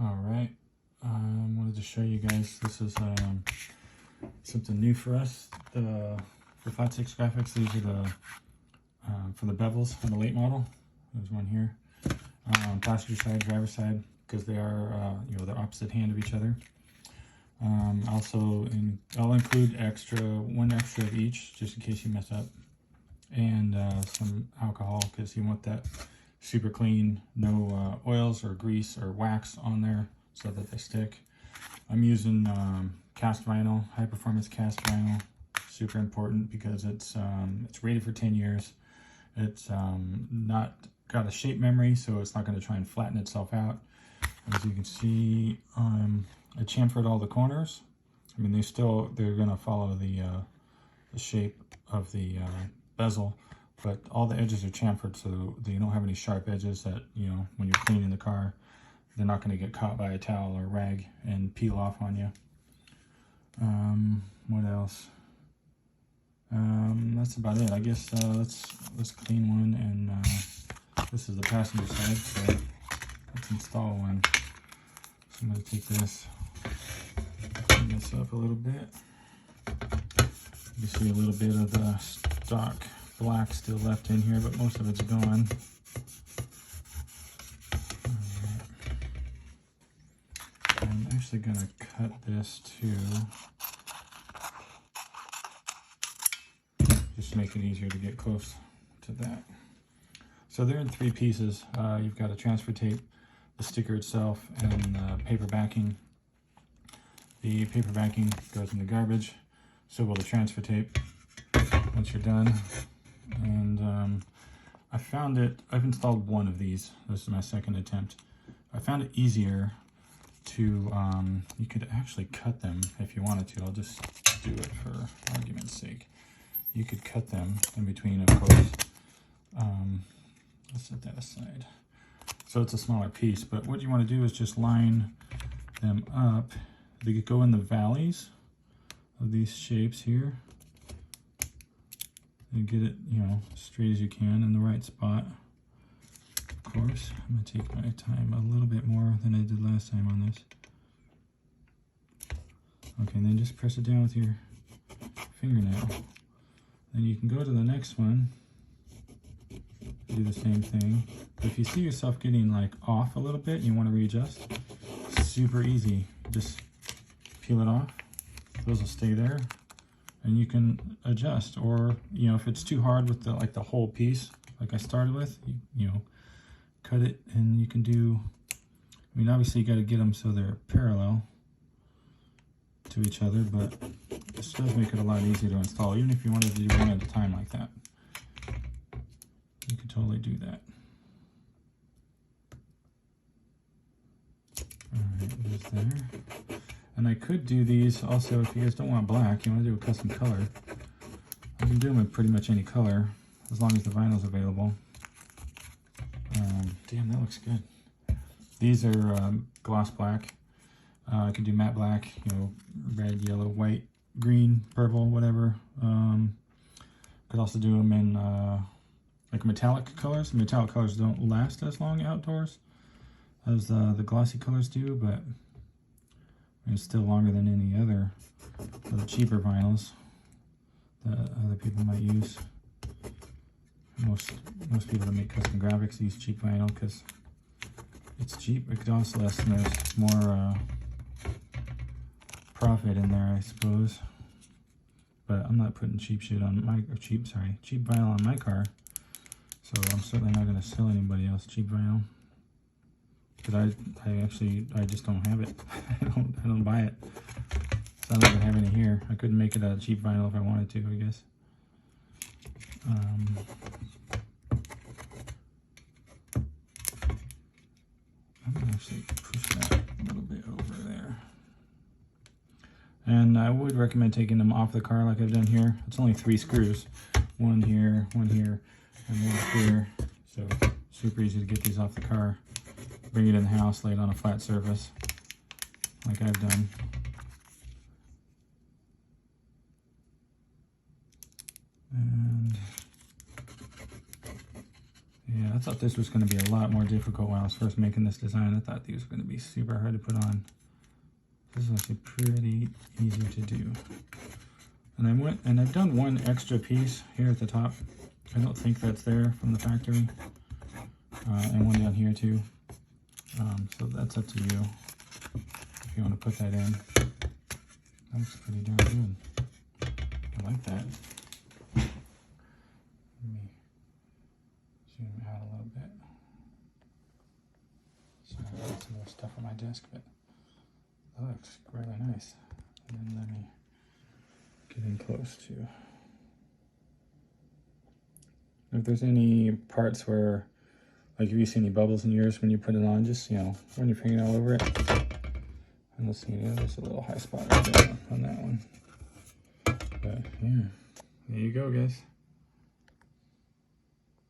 All right, I wanted to show you guys, this is something new for us. For Flat 6 graphics, these are the for the bezels on the late model. There's one here, passenger side, driver side, because they are they're opposite hand of each other. I'll include one extra of each, just in case you mess up, and some alcohol, because you want that super clean, no oils or grease or wax on there so that they stick. I'm using cast vinyl, high performance cast vinyl. Super important because it's rated for 10 years. It's not got a shape memory, so it's not going to try and flatten itself out. As you can see, I chamfered all the corners. I mean, they're going to follow the shape of the bezel, but all the edges are chamfered, so you don't have any sharp edges that, when you're cleaning the car, they're not going to get caught by a towel or rag and peel off on you. What else? That's about it. I guess let's clean one, and this is the passenger side, so let's install one. So I'm going to take this, clean this up a little bit. You see a little bit of the stock black still left in here, but most of it's gone. I'm actually going to cut this too, just to make it easier to get close to that. So they're in 3 pieces. You've got a transfer tape, the sticker itself, and paper backing. The paper backing goes in the garbage, so will the transfer tape once you're done. And I've installed one of these. This is my second attempt. I found it easier to, you could actually cut them if you wanted to. I'll just do it for argument's sake. You could cut them in between, of course. Let's set that aside. So it's a smaller piece, but what you want to do is just line them up. They could go in the valleys of these shapes here. And get it, straight as you can in the right spot. Of course, I'm going to take my time a little bit more than I did last time on this. Okay, and then just press it down with your fingernail. Then you can go to the next one, do the same thing. But if you see yourself getting like off a little bit, you want to readjust, super easy. Just peel it off. Those will stay there. And you can adjust, or if it's too hard with the whole piece, like I started with, cut it, and you can do. I mean, obviously you got to get them so they're parallel to each other, but this does make it a lot easier to install. Even if you wanted to do one at a time like that, you could totally do that. All right, there's there. And I could do these also if you guys don't want black, you want to do a custom color. I can do them in pretty much any color as long as the vinyl's available. Damn, that looks good. These are gloss black. I could do matte black, red, yellow, white, green, purple, whatever. Could also do them in like metallic colors. Metallic colors don't last as long outdoors as the glossy colors do, but it's still longer than any other of the cheaper vinyls that other people might use. Most people that make custom graphics use cheap vinyl because it's cheap. It could also last, and there's more profit in there, I suppose. But I'm not putting cheap shit on cheap vinyl on my car, so I'm certainly not going to sell anybody else cheap vinyl. Because I just don't have it. I don't buy it. So I don't even have any here. I couldn't make it out of cheap vinyl if I wanted to, I guess. I'm gonna actually push that a little bit over there. And I would recommend taking them off the car like I've done here. It's only 3 screws. One here, and one here. So super easy to get these off the car. Bring it in the house, lay it on a flat surface, like I've done. And yeah, thought this was going to be a lot more difficult when I was first making this design. I thought these were going to be super hard to put on. This is actually pretty easy to do. And I've done one extra piece here at the top. I don't think that's there from the factory. And one down here too. So that's up to you if you want to put that in. That looks pretty darn good. I like that. Let me zoom out a little bit. Sorry, I got some more stuff on my desk, but that looks really nice. And then let me get in close too. If there's any parts where, like if you see any bubbles in yours when you put it on, just, you know, run your finger all over it. And let's see, there's a little high spot right there on that one. But yeah, there you go, guys.